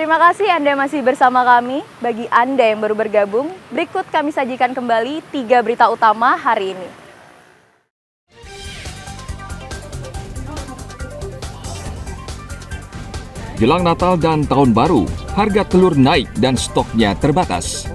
Terima kasih Anda masih bersama kami. Bagi Anda yang baru bergabung, berikut kami sajikan kembali 3 berita utama hari ini. Jelang Natal dan Tahun Baru, harga telur naik dan stoknya terbatas.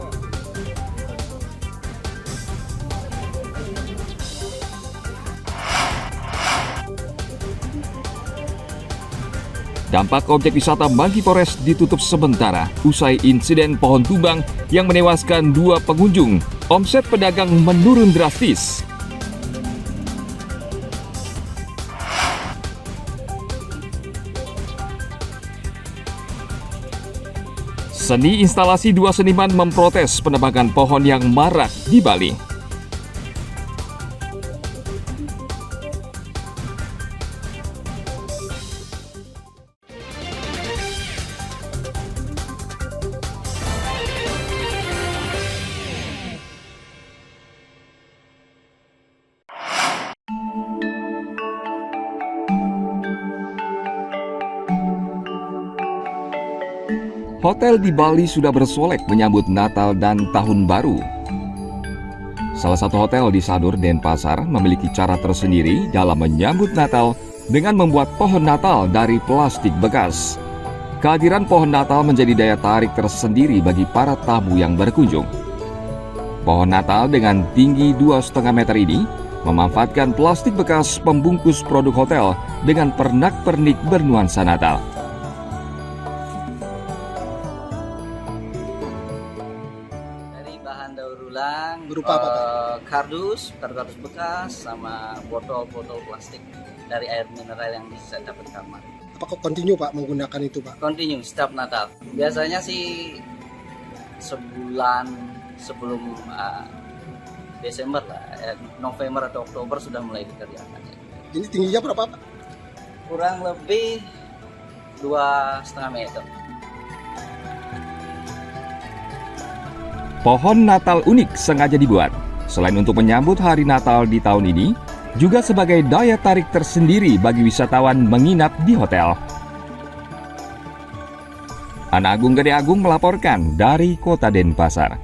Dampak objek wisata Monkey Forest ditutup sementara usai insiden pohon tumbang yang menewaskan 2 pengunjung. Omset pedagang menurun drastis. Seni instalasi 2 seniman memprotes penebangan pohon yang marak di Bali. Hotel di Bali sudah bersolek menyambut Natal dan Tahun Baru. Salah satu hotel di Sanur, Denpasar memiliki cara tersendiri dalam menyambut Natal dengan membuat pohon Natal dari plastik bekas. Kehadiran pohon Natal menjadi daya tarik tersendiri bagi para tamu yang berkunjung. Pohon Natal dengan tinggi 2,5 meter ini memanfaatkan plastik bekas pembungkus produk hotel dengan pernak-pernik bernuansa Natal. Bahan daur ulang Berupa apa, Pak? kardus bekas sama botol-botol plastik dari air mineral yang bisa dapat kamar. Apakah kontinu Pak menggunakan itu Pak? Continue setiap Natal. Biasanya sih sebulan sebelum Desember lah, November atau Oktober sudah mulai dikerjakan. Ini tingginya berapa Pak? Kurang lebih 2,5 meter. Pohon Natal unik sengaja dibuat. Selain untuk menyambut hari Natal di tahun ini, juga sebagai daya tarik tersendiri bagi wisatawan menginap di hotel. Ana Agung Gede Agung melaporkan dari Kota Denpasar.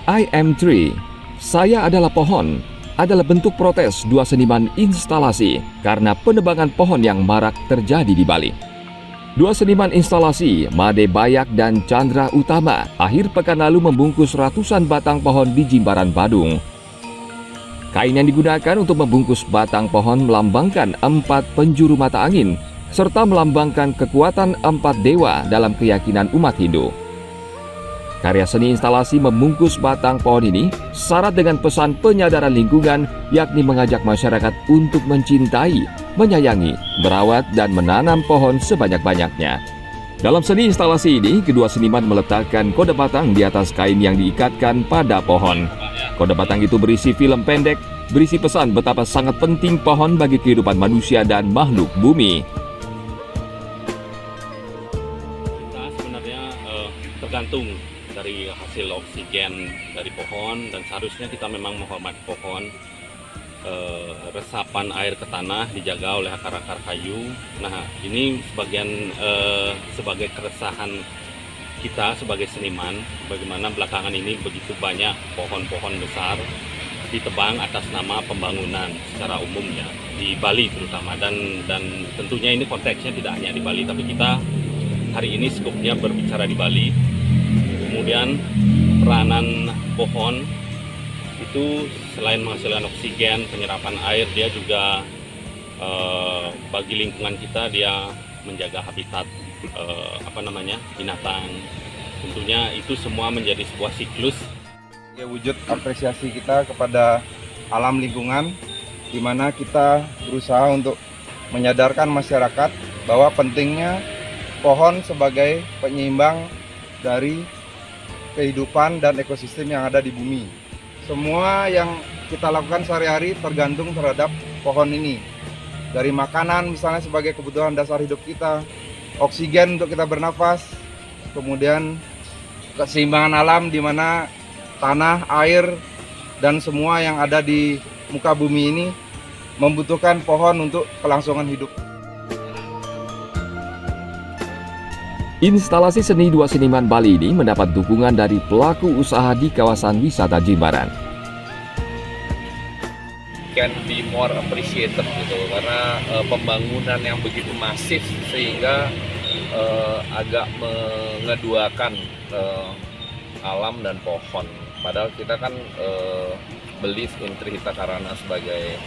I am tree, saya adalah pohon, adalah bentuk protes 2 seniman instalasi karena penebangan pohon yang marak terjadi di Bali. 2 seniman instalasi, Made Bayak dan Chandra Utama, akhir pekan lalu membungkus ratusan batang pohon di Jimbaran, Badung. Kain yang digunakan untuk membungkus batang pohon melambangkan 4 penjuru mata angin, serta melambangkan kekuatan 4 dewa dalam keyakinan umat Hindu. Karya seni instalasi membungkus batang pohon ini syarat dengan pesan penyadaran lingkungan, yakni mengajak masyarakat untuk mencintai, menyayangi, merawat, dan menanam pohon sebanyak-banyaknya. Dalam seni instalasi ini, kedua seniman meletakkan kode batang di atas kain yang diikatkan pada pohon. Kode batang itu berisi film pendek, berisi pesan betapa sangat penting pohon bagi kehidupan manusia dan makhluk bumi. Kita sebenarnya tergantung dari hasil oksigen dari pohon, dan seharusnya kita memang menghormati pohon. Resapan air ke tanah dijaga oleh akar-akar kayu. Nah, ini sebagai keresahan kita sebagai seniman, bagaimana belakangan ini begitu banyak pohon-pohon besar ditebang atas nama pembangunan secara umumnya di Bali terutama, dan tentunya ini konteksnya tidak hanya di Bali, tapi kita hari ini skupnya berbicara di Bali. Kemudian peranan pohon itu selain menghasilkan oksigen, penyerapan air, dia juga bagi lingkungan kita dia menjaga habitat binatang. Tentunya itu semua menjadi sebuah siklus. Ya, wujud apresiasi kita kepada alam lingkungan, di mana kita berusaha untuk menyadarkan masyarakat bahwa pentingnya pohon sebagai penyeimbang dari kehidupan dan ekosistem yang ada di bumi. Semua yang kita lakukan sehari-hari tergantung terhadap pohon ini. Dari makanan misalnya sebagai kebutuhan dasar hidup kita, oksigen untuk kita bernafas, kemudian keseimbangan alam di mana tanah, air, dan semua yang ada di muka bumi ini membutuhkan pohon untuk kelangsungan hidup. Instalasi seni dua seniman Bali ini mendapat dukungan dari pelaku usaha di kawasan wisata Jimbaran. Can be more appreciated gitu, karena pembangunan yang begitu masif sehingga agak mengeduakan alam dan pohon. Padahal kita kan believe in Trihita Karana sebagai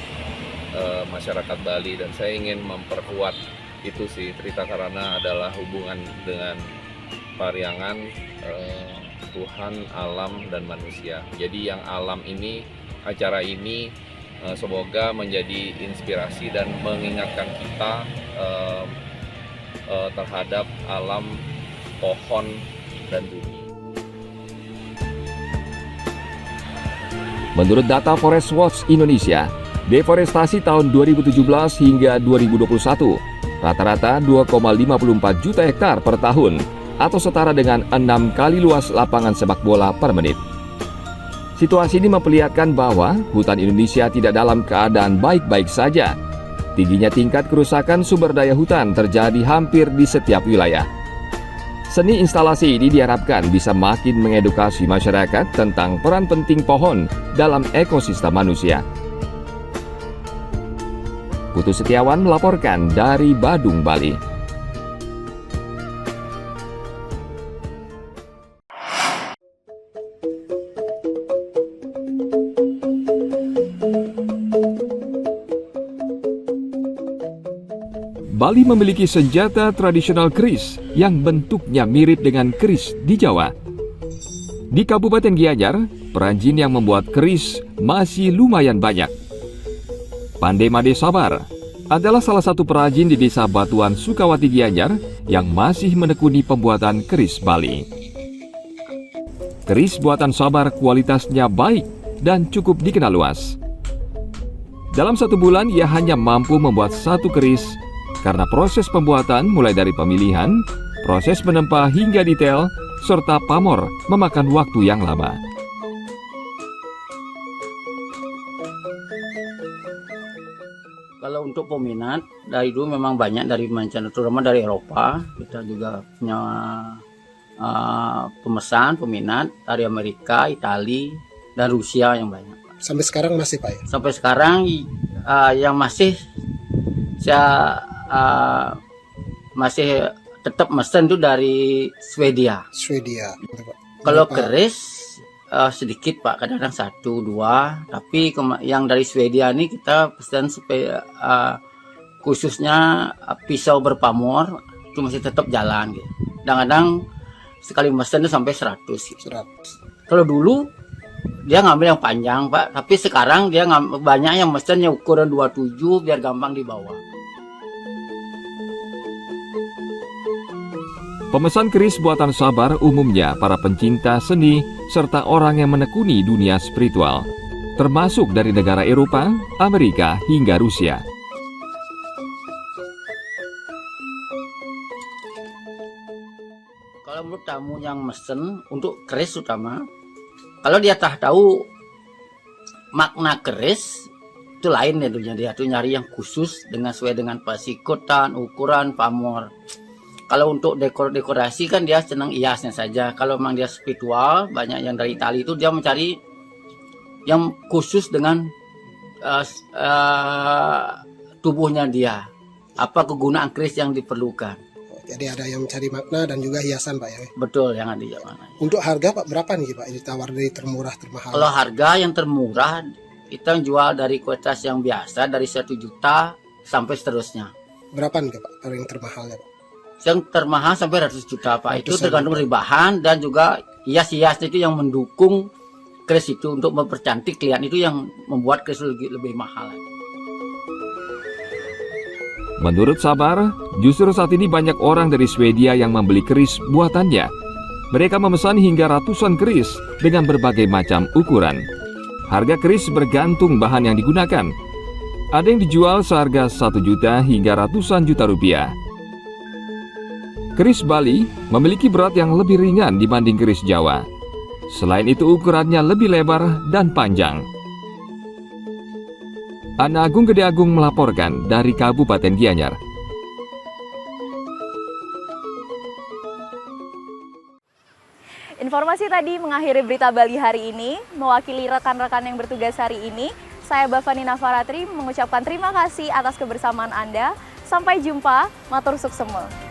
masyarakat Bali, dan saya ingin memperkuat itu sih. Trihita Karana adalah hubungan dengan Pariangan, Tuhan, alam, dan manusia. Jadi yang alam ini, acara ini semoga menjadi inspirasi dan mengingatkan kita terhadap alam, pohon, dan bumi. Menurut data Forest Watch Indonesia, deforestasi tahun 2017 hingga 2021 rata-rata 2,54 juta hektar per tahun atau setara dengan 6 kali luas lapangan sepak bola per menit. Situasi ini memperlihatkan bahwa hutan Indonesia tidak dalam keadaan baik-baik saja. Tingginya tingkat kerusakan sumber daya hutan terjadi hampir di setiap wilayah. Seni instalasi ini diharapkan bisa makin mengedukasi masyarakat tentang peran penting pohon dalam ekosistem manusia. Putu Setiawan melaporkan dari Badung, Bali. Bali memiliki senjata tradisional keris yang bentuknya mirip dengan keris di Jawa. Di Kabupaten Gianyar, perajin yang membuat keris masih lumayan banyak. Pandai Made Sabar adalah salah satu perajin di Desa Batuan Sukawati Gianyar yang masih menekuni pembuatan keris Bali. Keris buatan Sabar kualitasnya baik dan cukup dikenal luas. Dalam 1 bulan ia hanya mampu membuat 1 keris karena proses pembuatan mulai dari pemilihan, proses menempa hingga detail, serta pamor memakan waktu yang lama. Kalau untuk peminat, dari dulu memang banyak dari mancanegara, terutama dari Eropa. Kita juga punya peminat dari Amerika, Italia, dan Rusia yang banyak. Sampai sekarang masih Pak ya? Sampai sekarang yang masih saya masih tetap mesen itu dari Swedia. Swedia. Gitu, Pak. Kalau Berapa? keris sedikit Pak, kadang-kadang 1, 2. Tapi yang dari Swedia ini kita pesan supaya khususnya pisau berpamor itu masih tetap jalan gitu. Kadang-kadang sekali mesen itu sampai 100 gitu. 100. Kalau dulu dia ngambil yang panjang Pak, tapi sekarang dia banyak yang mesennya ukuran 27 biar gampang dibawa. Pemesan keris buatan Sabar umumnya para pencinta seni serta orang yang menekuni dunia spiritual, termasuk dari negara Eropa, Amerika, hingga Rusia. Kalau menurut tamu yang mesen untuk keris utama, kalau dia tahu makna keris itu lain ya, dia tuh nyari yang khusus dengan sesuai dengan pasikotan, ukuran, pamor. Kalau untuk dekorasi kan dia senang hiasnya saja. Kalau memang dia spiritual, banyak yang dari Italia itu dia mencari yang khusus dengan tubuhnya dia. Apa kegunaan keris yang diperlukan. Jadi ada yang mencari makna dan juga hiasan Pak ya? Betul, yang ada di mana. Untuk harga Pak berapa nih Pak? Ini tawar dari termurah termahal. Kalau harga yang termurah kita jual dari kualitas yang biasa dari 1 juta sampai seterusnya. Berapa nih Pak? Kalau yang termahalnya Pak? Yang termahal sampai 100 juta Pak. Itu Ratusan tergantung dari bahan dan juga hias-hias itu yang mendukung keris itu untuk mempercantik klien itu yang membuat keris lebih mahal. Menurut Sabar, justru saat ini banyak orang dari Swedia yang membeli keris buatannya. Mereka memesan hingga ratusan keris dengan berbagai macam ukuran. Harga keris bergantung bahan yang digunakan. Ada yang dijual seharga 1 juta hingga ratusan juta rupiah. Keris Bali memiliki berat yang lebih ringan dibanding keris Jawa. Selain itu ukurannya lebih lebar dan panjang. Ana Agung Gede Agung melaporkan dari Kabupaten Gianyar. Informasi tadi mengakhiri berita Bali hari ini. Mewakili rekan-rekan yang bertugas hari ini, saya Bavani Nafaratri mengucapkan terima kasih atas kebersamaan Anda. Sampai jumpa, matur suksema.